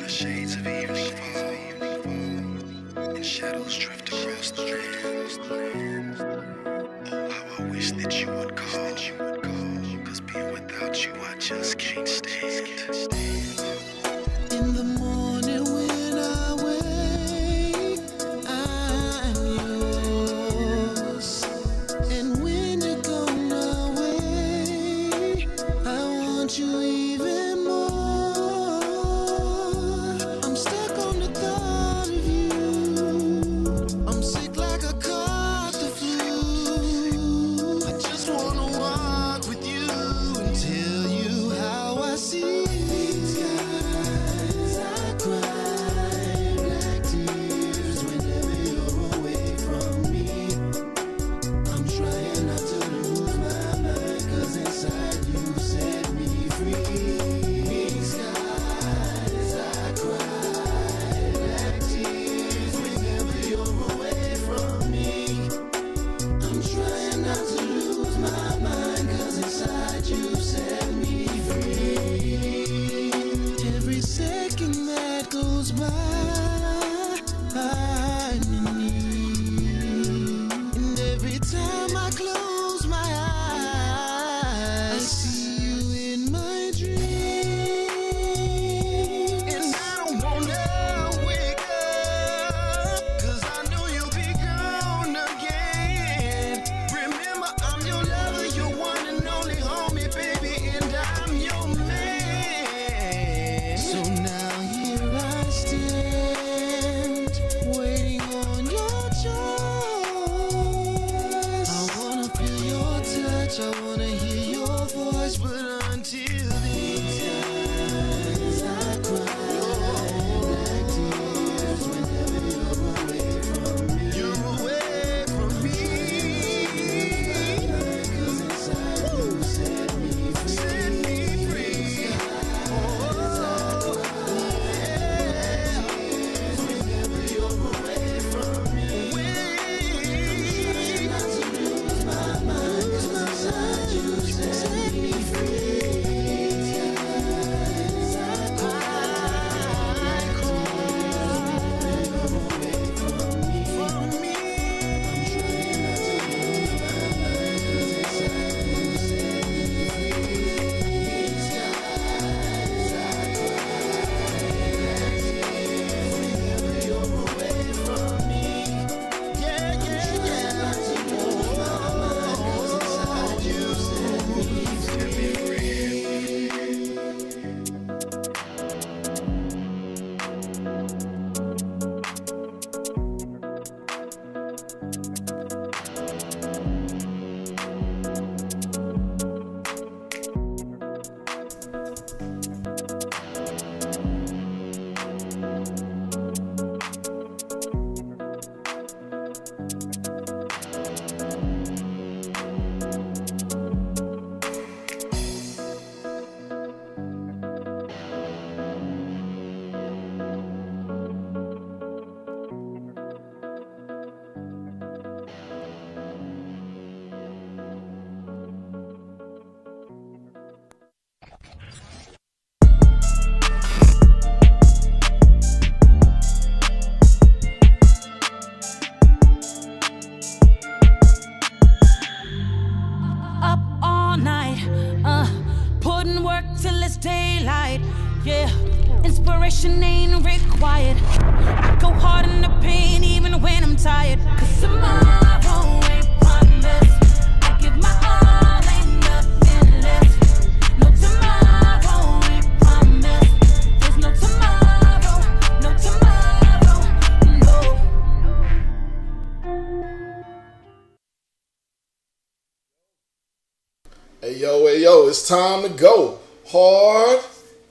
Shades of evening fall, and shadows drift across the land. Oh, how I wish that you would call, 'cause being without you I just can't stand. In the morning when I wake, I'm yours. And when you're gone away, I want you even more. I'm stuck on the thought of you. I'm sick like I caught the flu. I just wanna walk with you and tell you how I see these guys. I cry black tears whenever you're away from me. I'm trying not to lose my mind, 'cause inside you set me free. These skies, I cry black tears whenever you're away from me. I'm trying not to lose my mind, 'cause inside you set me free. Every second that goes by, I'm in need. And every time I close my eyes, I see you in my dream. And I don't wanna wake up, 'cause I know you'll be gone again. Remember, I'm your lover, your one and only homie, baby, and I'm your man. So now here I stand, waiting on your choice. I wanna feel your touch, I wanna hear your voice, but until these times I cry black tears whenever you're away from me. You're away from me. 'Cause inside you set me free. Set me free. Whenever you're away from me. I'm trying not to lose my mind, 'cause inside you set me free. Up all night, putting work till it's daylight. Yeah, inspiration ain't required. I go hard in the pain even when I'm tired. 'Cause tomorrow ain't promised. I give my all, ain't nothing less. No tomorrow ain't promised. There's no tomorrow, no tomorrow, no. Hey yo, it's time to go. Hard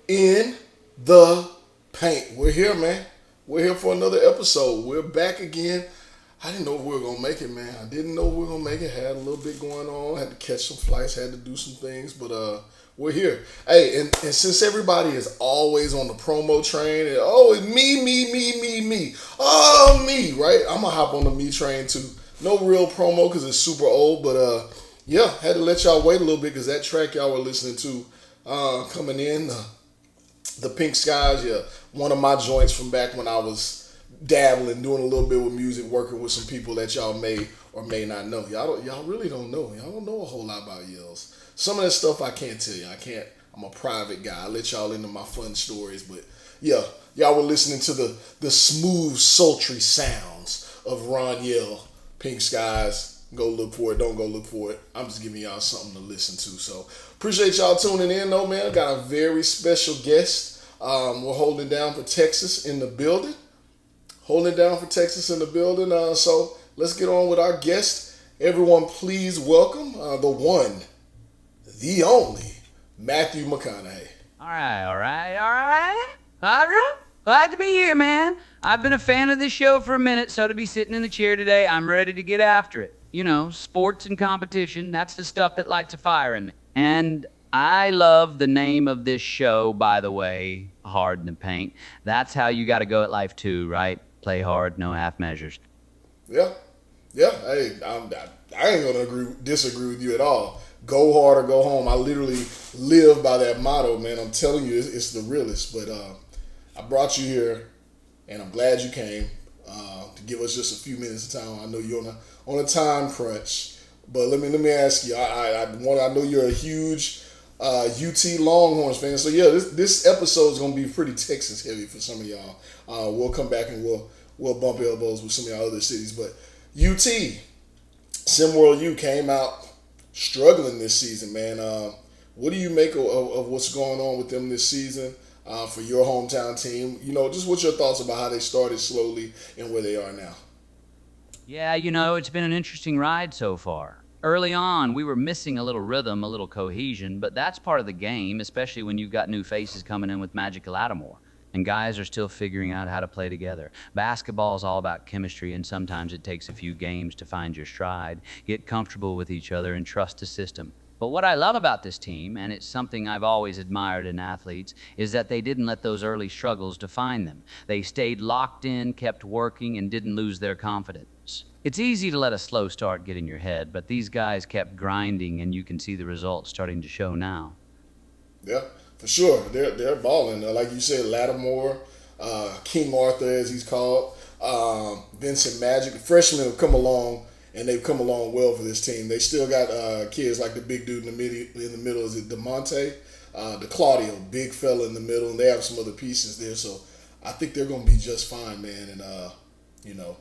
in the paint. We're here, man. We're here for another episode. We're back again. I didn't know if we were going to make it, man. I didn't know we were going to make it. Had a little bit going on. Had to catch some flights. Had to do some things. But we're here. Hey, and since everybody is always on the promo train, and it's me. Oh, me, right? I'm going to hop on the me train too. No real promo because it's super old. But yeah, had to let y'all wait a little bit because that track y'all were listening to coming in, The Pink Skies, yeah, one of my joints from back when I was dabbling, doing a little bit with music, working with some people that y'all may or may not know. Y'all really don't know. Y'all don't know a whole lot about Yells. Some of that stuff I can't tell you. I can't. I'm a private guy. I let y'all into my fun stories, but yeah, y'all were listening to the smooth, sultry sounds of Ron Yell, Pink Skies. Go look for it. Don't go look for it. I'm just giving y'all something to listen to. So appreciate y'all tuning in, though, man. Got a very special guest. We're holding down for Texas in the building. So let's get on with our guest. Everyone, please welcome the one, the only, Matthew McConaughey. All right. Glad to be here, man. I've been a fan of this show for a minute, so to be sitting in the chair today, I'm ready to get after it. You know, sports and competition, that's the stuff that lights a fire in me. And I love the name of this show, by the way, Hard in the Paint. That's how you got to go at life too, right? Play hard, no half measures. Yeah. Hey, I ain't gonna disagree with you at all. Go hard or go home. I literally live by that motto, man. I'm telling you, it's the realest. But I brought you here, and I'm glad you came to give us just a few minutes of time. I know you're on a time crunch, but let me ask you. I know you're a huge UT Longhorns fan, so yeah, this episode is gonna be pretty Texas heavy for some of y'all. We'll come back and we'll bump elbows with some of y'all other cities, but UT SimWorld U came out struggling this season, man. What do you make of what's going on with them this season for your hometown team? You know, just what's your thoughts about how they started slowly and where they are now? Yeah, you know, it's been an interesting ride so far. Early on, we were missing a little rhythm, a little cohesion, but that's part of the game, especially when you've got new faces coming in with Magical Lattimore. And guys are still figuring out how to play together. Basketball is all about chemistry, and sometimes it takes a few games to find your stride, get comfortable with each other, and trust the system. But what I love about this team, and it's something I've always admired in athletes, is that they didn't let those early struggles define them. They stayed locked in, kept working, and didn't lose their confidence. It's easy to let a slow start get in your head, but these guys kept grinding, and you can see the results starting to show now. Yeah, for sure. They're balling. Like you said, Lattimore, King Arthur, as he's called, Vincent Magic. The freshmen have come along, and they've come along well for this team. They still got kids like the big dude in the middle. Is it DeMonte? The Claudio, big fella in the middle, and they have some other pieces there. So I think they're going to be just fine, man. And, you know,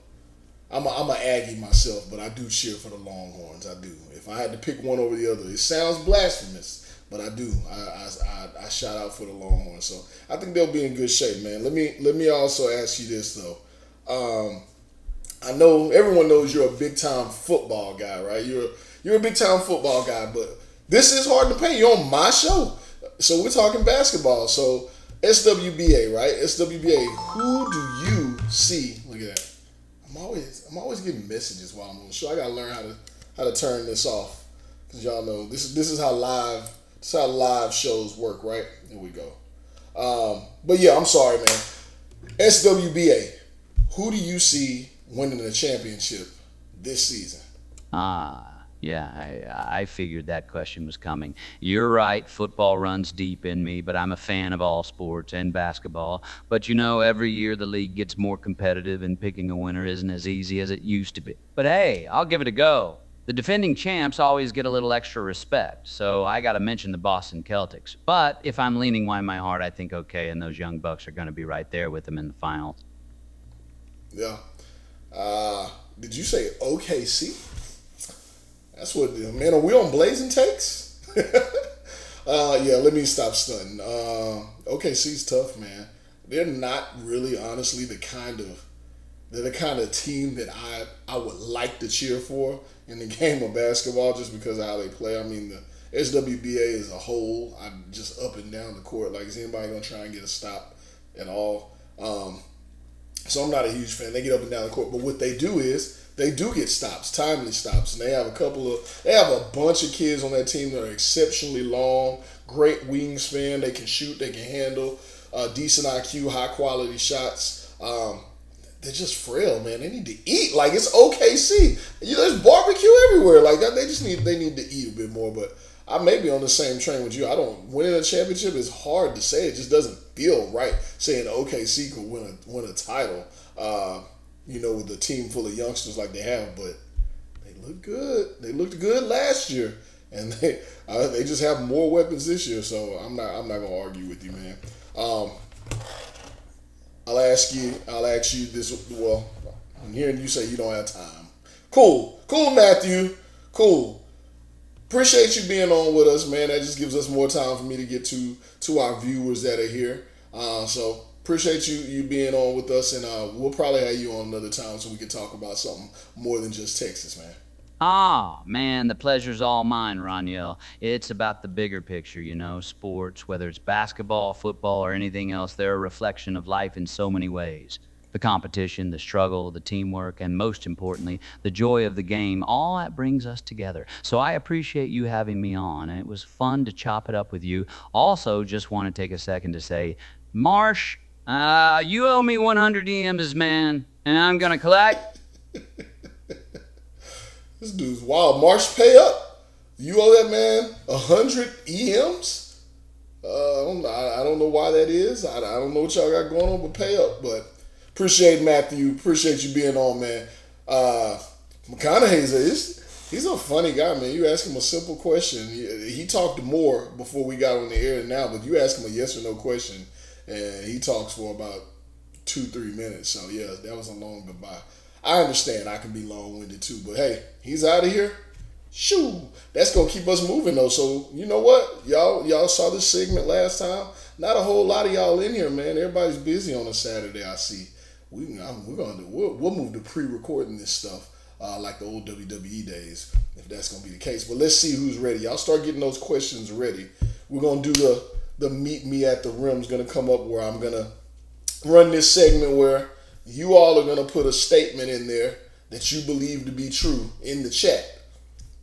I'm an Aggie myself, but I do cheer for the Longhorns. I do. If I had to pick one over the other, it sounds blasphemous, but I do. I shout out for the Longhorns. So I think they'll be in good shape, man. Let me also ask you this, though. I know everyone knows you're a big time football guy, right? You're a big time football guy, but this is Hard to Paint. You're on my show, so we're talking basketball. So SWBA, right? SWBA. Who do you see? Look at that. I'm always getting messages while I'm on the show. I gotta learn how to turn this off, because y'all know this is how live shows work, right? Here we go. But yeah, I'm sorry, man. SWBA. Who do you see winning the championship this season? Yeah, I figured that question was coming. You're right, football runs deep in me, but I'm a fan of all sports and basketball. But you know, every year the league gets more competitive, and picking a winner isn't as easy as it used to be. But hey, I'll give it a go. The defending champs always get a little extra respect, so I gotta mention the Boston Celtics. But if I'm leaning in my heart, I think okay, and those young Bucks are gonna be right there with them in the finals. Yeah. Did you say OKC? That's what, man, are we on Blazing Takes? Yeah, let me stop stunting. OKC's tough, man. They're not really, honestly, they're the kind of team that I would like to cheer for in the game of basketball, just because of how they play. I mean, the SWBA as a whole, I'm just up and down the court. Like, is anybody going to try and get a stop at all? So I'm not a huge fan. They get up and down the court, but what they do is they do get stops, timely stops, and they have a bunch of kids on that team that are exceptionally long, great wingspan. They can shoot, they can handle, decent IQ, high quality shots. They're just frail, man. They need to eat. Like, it's OKC. There's barbecue everywhere. Like, they need to eat a bit more. But I may be on the same train with you. Winning a championship is hard to say. It just doesn't feel right saying OKC could win a title, with a team full of youngsters like they have, but they look good. They looked good last year, and they just have more weapons this year. So I'm not gonna argue with you, man. I'll ask you this. Well, I'm hearing you say you don't have time. Cool, Matthew. Cool. Appreciate you being on with us, man. That just gives us more time for me to get to our viewers that are here. So appreciate you being on with us, and we'll probably have you on another time so we can talk about something more than just Texas, man. Ah, man, the pleasure's all mine, Roniel. It's about the bigger picture, sports, whether it's basketball, football, or anything else, they're a reflection of life in so many ways. The competition, the struggle, the teamwork, and most importantly, the joy of the game, all that brings us together. So I appreciate you having me on, and it was fun to chop it up with you. Also, just want to take a second to say, Marsh, you owe me 100 EMs, man, and I'm going to collect. This dude's wild. Marsh, pay up. You owe that man 100 EMs? I don't know why that is. I don't know what y'all got going on, but pay up. But appreciate Matthew. Appreciate you being on, man. McConaughey, he's a funny guy, man. You ask him a simple question. He talked more before we got on the air than now, but you ask him a yes or no question, and he talks for about 2-3 minutes. So, yeah, that was a long goodbye. I understand I can be long-winded too, but hey, he's out of here. Shoo! That's going to keep us moving, though. So, you know what? Y'all saw this segment last time. Not a whole lot of y'all in here, man. Everybody's busy on a Saturday, I see. We'll move to pre-recording this stuff like the old WWE days, if that's going to be the case. But let's see who's ready. Y'all start getting those questions ready. We're going to do the Meet Me at the Rim's going to come up, where I'm going to run this segment where you all are going to put a statement in there that you believe to be true in the chat.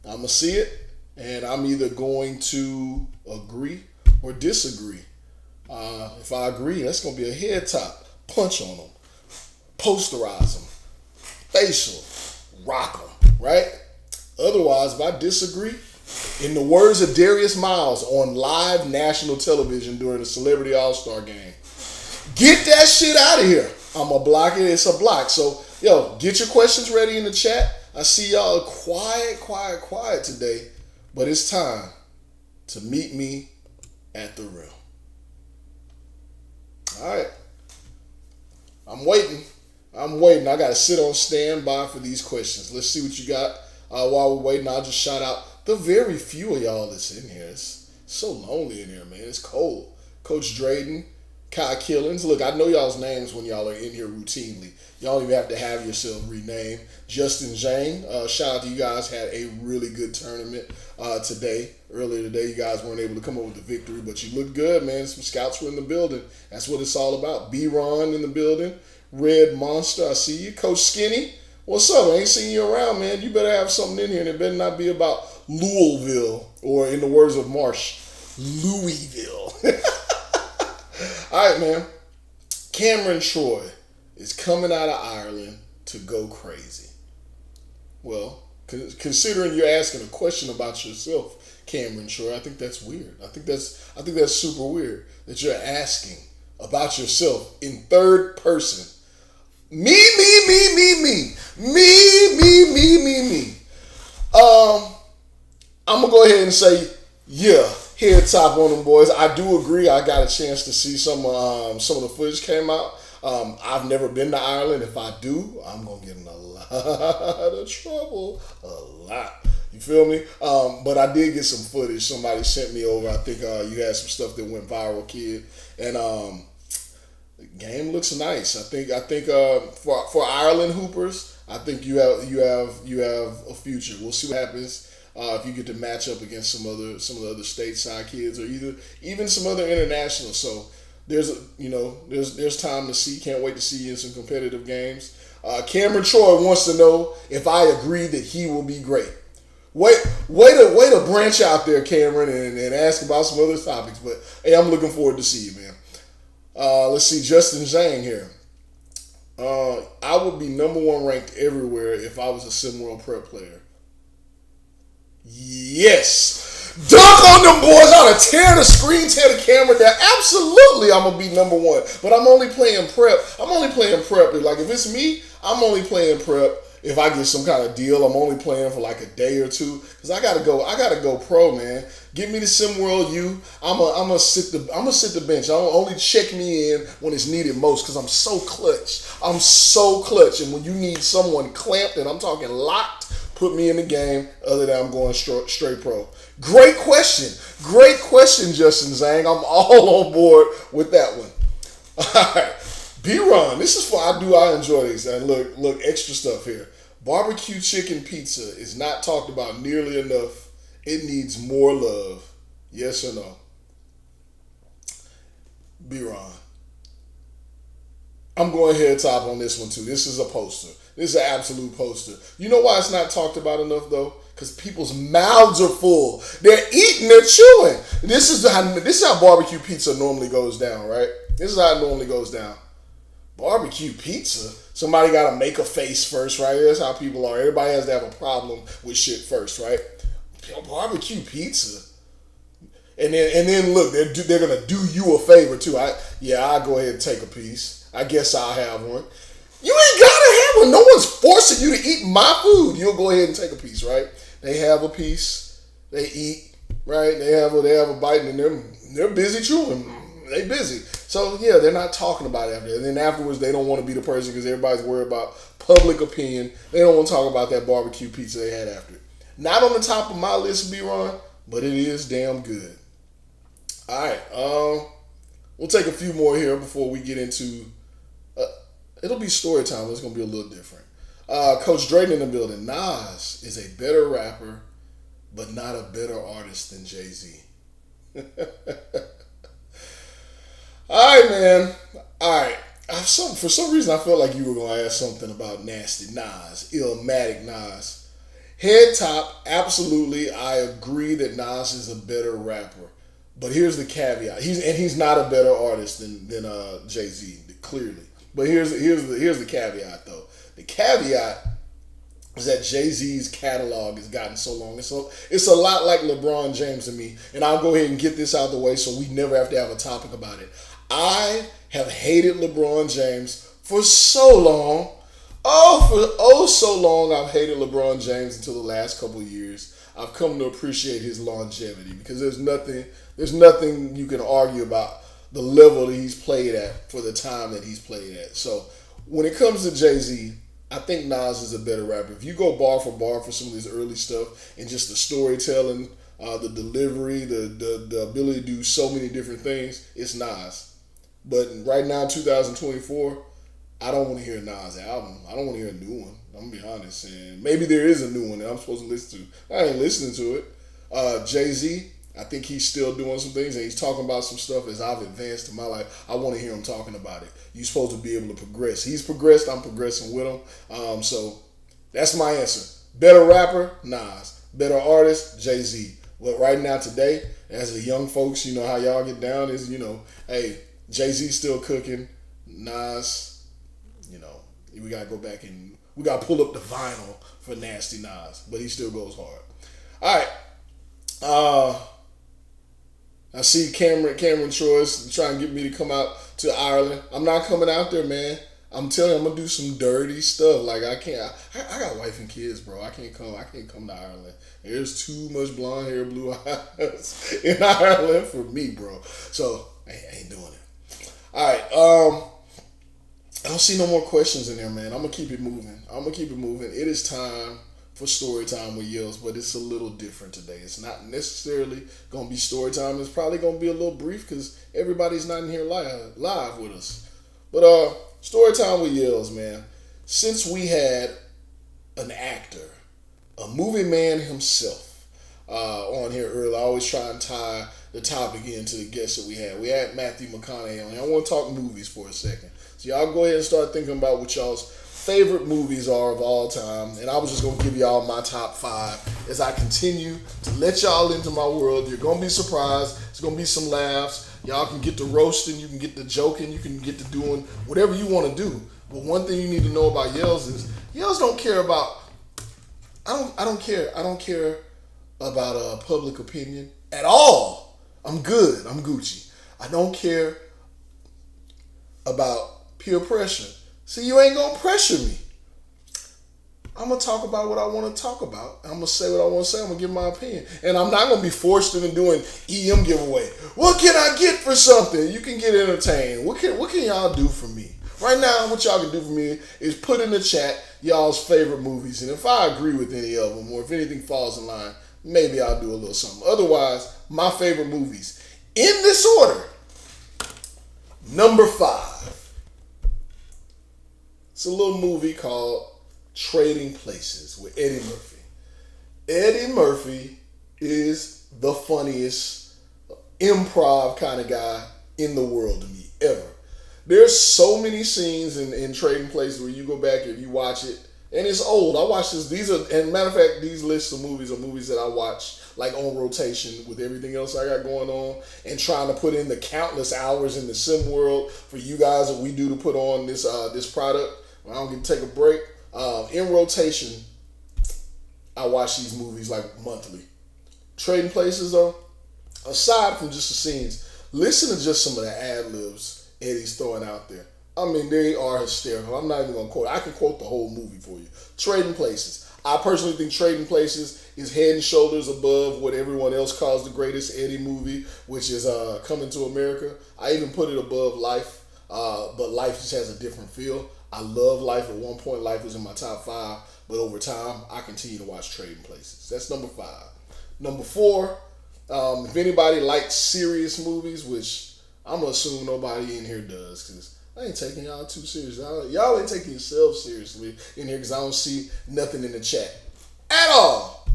I'm going to see it, and I'm either going to agree or disagree. If I agree, that's going to be a head top. Punch on them. Posterize them. Facial. Rock them. Right? Otherwise, if I disagree, in the words of Darius Miles on live national television during the Celebrity All-Star game, get that shit out of here. I'm going to block it. It's a block. So, get your questions ready in the chat. I see y'all quiet today. But it's time to meet me at the rim. All right. I'm waiting. I got to sit on standby for these questions. Let's see what you got. While we're waiting, I'll just shout out the very few of y'all that's in here. It's so lonely in here, man. It's cold. Coach Drayden, Kai Killings. Look, I know y'all's names when y'all are in here routinely. Y'all don't even have to have yourself renamed. Justin Zhang, shout out to you guys. Had a really good tournament earlier today. You guys weren't able to come up with the victory, but you looked good, man. Some scouts were in the building. That's what it's all about. B-Ron in the building. Red Monster, I see you. Coach Skinny, what's up? I ain't seen you around, man. You better have something in here, and it better not be about Louisville, or in the words of Marsh, Louisville. All right, man. Cameron Troy is coming out of Ireland to go crazy. Well, considering you're asking a question about yourself, Cameron Troy, I think that's weird. I think that's super weird that you're asking about yourself in third person. Me. I'm gonna go ahead and say, yeah, head top on them boys. I do agree. I got a chance to see some of the footage came out. I've never been to Ireland. If I do, I'm gonna get in a lot of trouble. A lot. You feel me? But I did get some footage. Somebody sent me over. I think you had some stuff that went viral, kid. And the game looks nice. I think for Ireland hoopers, I think you have a future. We'll see what happens if you get to match up against some of the other stateside kids, or even some other internationals. So there's time to see. Can't wait to see you in some competitive games. Cameron Troy wants to know if I agree that he will be great. Way to branch out there, Cameron, and ask about some other topics. But hey, I'm looking forward to see you, man. Let's see, Justin Zhang here. I would be number one ranked everywhere if I was a SimWorld prep player. Yes. Dunk on them boys. I ought to tear the screen, tear the camera down. Absolutely, I'm going to be number one. But I'm only playing prep. Like, if it's me, I'm only playing prep if I get some kind of deal. I'm only playing for like a day or two. Because I gotta go pro, man. Give me the SimWorld U. I'm gonna sit the bench. I'll only check me in when it's needed most because I'm so clutch. And when you need someone clamped, and I'm talking locked, put me in the game. Other than I'm going straight pro. Great question, Justin Zhang. I'm all on board with that one. All right, B-Ron. This is I enjoy these. And look, extra stuff here. Barbecue chicken pizza is not talked about nearly enough. It needs more love. Yes or no? B-Ron. I'm going head top on this one too. This is a poster. This is an absolute poster. You know why it's not talked about enough though? Because people's mouths are full. They're eating, they're chewing. This is how barbecue pizza normally goes down, right? This is how it normally goes down. Barbecue pizza? Somebody got to make a face first, right? That's how people are. Everybody has to have a problem with shit first, right? Barbecue pizza. And then look, they're going to do you a favor too. I'll go ahead and take a piece. I guess I'll have one. You ain't got to have one. No one's forcing you to eat my food. You'll go ahead and take a piece, right? They have a piece. They eat, right? They have a bite, and they're busy chewing. They busy. So, yeah, they're not talking about it after. And then afterwards, they don't want to be the person because everybody's worried about public opinion. They don't want to talk about that barbecue pizza they had after it. Not on the top of my list, B-Ron, but it is damn good. All right. We'll take a few more here before we get into... it'll be story time, but it's going to be a little different. Coach Drayton in the building. Nas is a better rapper, but not a better artist than Jay-Z. All right, man. All right. For some reason, I felt like you were going to ask something about Nasty Nas, Illmatic Nas. Head top, absolutely. I agree that Nas is a better rapper. But here's the caveat. He's not a better artist than Jay-Z, clearly. But here's the caveat, though. The caveat is that Jay-Z's catalog has gotten so long. It's a lot like LeBron James to me. And I'll go ahead and get this out of the way so we never have to have a topic about it. I have hated LeBron James for so long. So long I've hated LeBron James until the last couple of years. I've come to appreciate his longevity because there's nothing you can argue about the level that he's played at for the time that he's played at. So when it comes to Jay-Z, I think Nas is a better rapper. If you go bar for some of this early stuff and just the storytelling, the delivery, the ability to do so many different things, it's Nas. But right now, 2024, I don't want to hear a Nas album. I don't want to hear a new one. I'm going to be honest. And maybe there is a new one that I'm supposed to listen to. I ain't listening to it. Jay-Z, I think he's still doing some things, and he's talking about some stuff as I've advanced in my life. I want to hear him talking about it. You're supposed to be able to progress. He's progressed. I'm progressing with him. So that's my answer. Better rapper, Nas. Better artist, Jay-Z. But right now, today, as a young folks, you know how y'all get down is, hey, Jay-Z's still cooking. Nas, we got to go back and we got to pull up the vinyl for Nasty Nas. But he still goes hard. All right. I see Cameron Troy's trying to get me to come out to Ireland. I'm not coming out there, man. I'm telling you, I'm gonna do some dirty stuff. Like I can't. I got a wife and kids, bro. I can't come to Ireland. There's too much blonde hair, blue eyes in Ireland for me, bro. So I ain't doing it. All right. I don't see no more questions in there, man. I'm gonna keep it moving. It is time for story time with Yells, but it's a little different today. It's not necessarily gonna be story time. It's probably gonna be a little brief because everybody's not in here live with us. But story time with Yells, man. Since we had an actor, a movie man himself, on here earlier, I always try and tie the topic into the guests that we had. We had Matthew McConaughey on here. I want to talk movies for a second. So y'all go ahead and start thinking about what y'all's favorite movies are of all time. And I was just going to give y'all my top 5 as I continue to let y'all into my world. You're going to be surprised. There's going to be some laughs. Y'all can get to roasting. You can get to joking. You can get to doing whatever you want to do. But one thing you need to know about Yells is Yells don't care about... I don't care about public opinion at all. I'm good. I'm Gucci. I don't care about peer pressure. See, you ain't gonna pressure me. I'm gonna talk about what I want to talk about. I'm gonna say what I want to say. I'm gonna give my opinion, and I'm not gonna be forced into doing EM giveaway. What can I get for something? You can get entertained. What can y'all do for me right now? What y'all can do for me is put in the chat y'all's favorite movies, and if I agree with any of them, or if anything falls in line, maybe I'll do a little something. Otherwise, my favorite movies in this order. Number 5. It's a little movie called Trading Places with Eddie Murphy. Eddie Murphy is the funniest improv kind of guy in the world to me, ever. There's so many scenes in Trading Places where you go back and you watch it, and it's old. I watch this. And matter of fact, these lists of movies are movies that I watch like on rotation with everything else I got going on, and trying to put in the countless hours in the SimWorld for you guys that we do to put on this product. I don't get to take a break. In rotation, I watch these movies like monthly. Trading Places, though, aside from just the scenes, listen to just some of the ad-libs Eddie's throwing out there. I mean, they are hysterical. I'm not even going to quote. I can quote the whole movie for you. Trading Places. I personally think Trading Places is head and shoulders above what everyone else calls the greatest Eddie movie, which is Coming to America. I even put it above Life, but Life just has a different feel. I love Life. At one point, Life was in my top 5, but over time, I continue to watch Trading Places. That's number 5. Number 4, if anybody likes serious movies, which I'm going to assume nobody in here does, because I ain't taking y'all too serious. Y'all ain't taking yourselves seriously in here because I don't see nothing in the chat at all.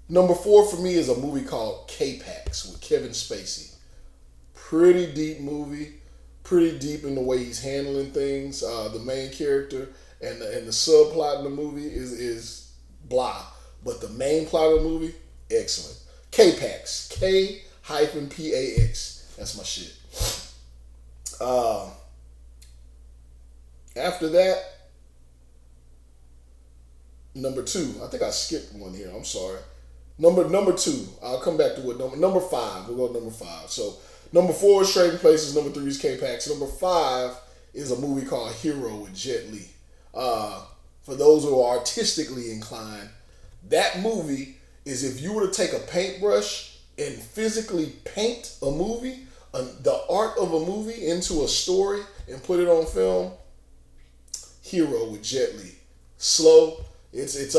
Number 4 for me is a movie called K-Pax with Kevin Spacey. Pretty deep movie. Pretty deep in the way he's handling things. The main character and the subplot in the movie is blah. But the main plot of the movie, excellent. K-Pax. K-PAX. That's my shit. After that, number 2. I think I skipped one here. I'm sorry. Number 2. I'll come back to what number 5. We'll go to number 5. So number 4 is Trading Places. Number 3 is K-Pax. Number 5 is a movie called Hero with Jet Li. For those who are artistically inclined, that movie is if you were to take a paintbrush and physically paint a movie, the art of a movie into a story and put it on film. Hero with Jet Li. Slow. It is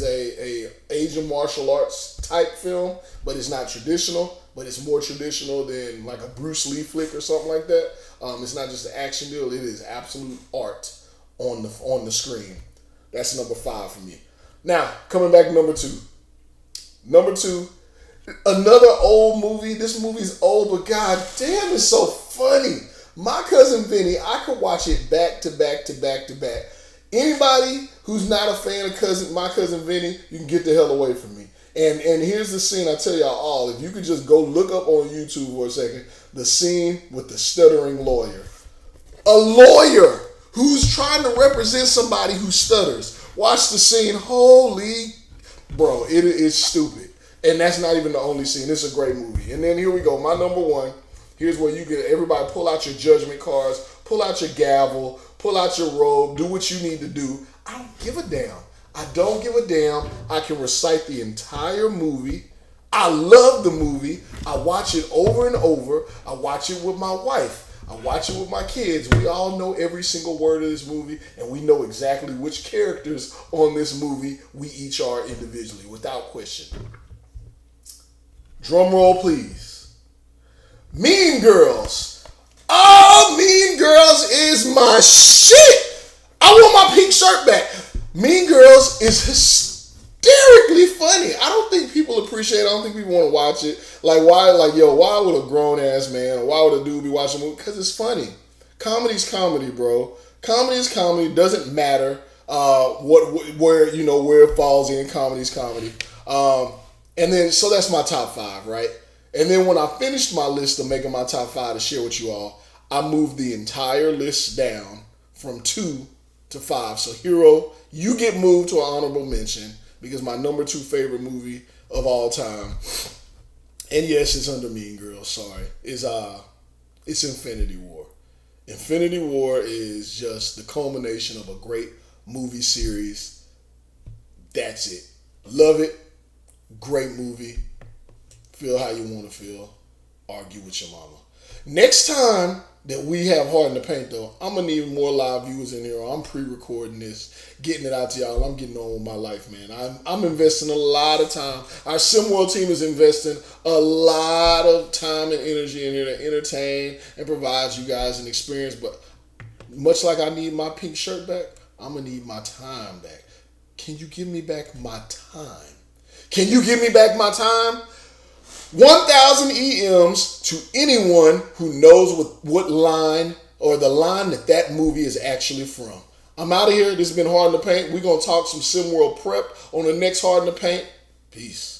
a Asian martial arts type film, but it's not traditional. But it's more traditional than like a Bruce Lee flick or something like that. It's not just an action deal. It is absolute art on the screen. That's number 5 for me. Now, coming back to number 2. Number 2, another old movie. This movie's old, but god damn, it's so funny. My Cousin Vinny, I could watch it back to back to back to back. Anybody who's not a fan of My Cousin Vinny, you can get the hell away from me. And here's the scene I tell y'all all. If you could just go look up on YouTube for a second, the scene with the stuttering lawyer. A lawyer who's trying to represent somebody who stutters. Watch the scene. Holy, bro, it is stupid. And that's not even the only scene. It's a great movie. And then here we go. My number 1. Here's where you get everybody pull out your judgment cards, pull out your gavel, pull out your robe, do what you need to do. I don't give a damn. I don't give a damn. I can recite the entire movie. I love the movie. I watch it over and over. I watch it with my wife. I watch it with my kids. We all know every single word of this movie, and we know exactly which characters on this movie we each are individually, without question. Drum roll, please. Mean Girls. Oh, Mean Girls is my shit. I want my pink shirt back. Mean Girls is hysterically funny. I don't think people appreciate it. I don't think people want to watch it. Why would a grown ass man, or why would a dude be watching a movie? Because it's funny. Comedy's comedy, bro. Comedy is comedy. Doesn't matter where it falls in. Comedy's comedy. And then, so that's my top 5, right? And then when I finished my list of making my top 5 to share with you all, I moved the entire list down from 2 to 5. So Hero, you get moved to an honorable mention. because my number 2 favorite movie of all time, and yes, it's under Mean Girls, sorry, it's Infinity War. Infinity War is just the culmination of a great movie series. That's it. Love it. Great movie. Feel how you want to feel. Argue with your mama. Next time that we have Hard in the Paint, though, I'm going to need more live viewers in here. I'm pre-recording this, getting it out to y'all. I'm getting on with my life, man. I'm investing a lot of time. Our SimWorld team is investing a lot of time and energy in here to entertain and provide you guys an experience. But much like I need my pink shirt back, I'm going to need my time back. Can you give me back my time? Can you give me back my time? 1,000 EMs to anyone who knows what line or the line that movie is actually from. I'm out of here. This has been Hard in the Paint. We're going to talk some SimWorld prep on the next Hard in the Paint. Peace.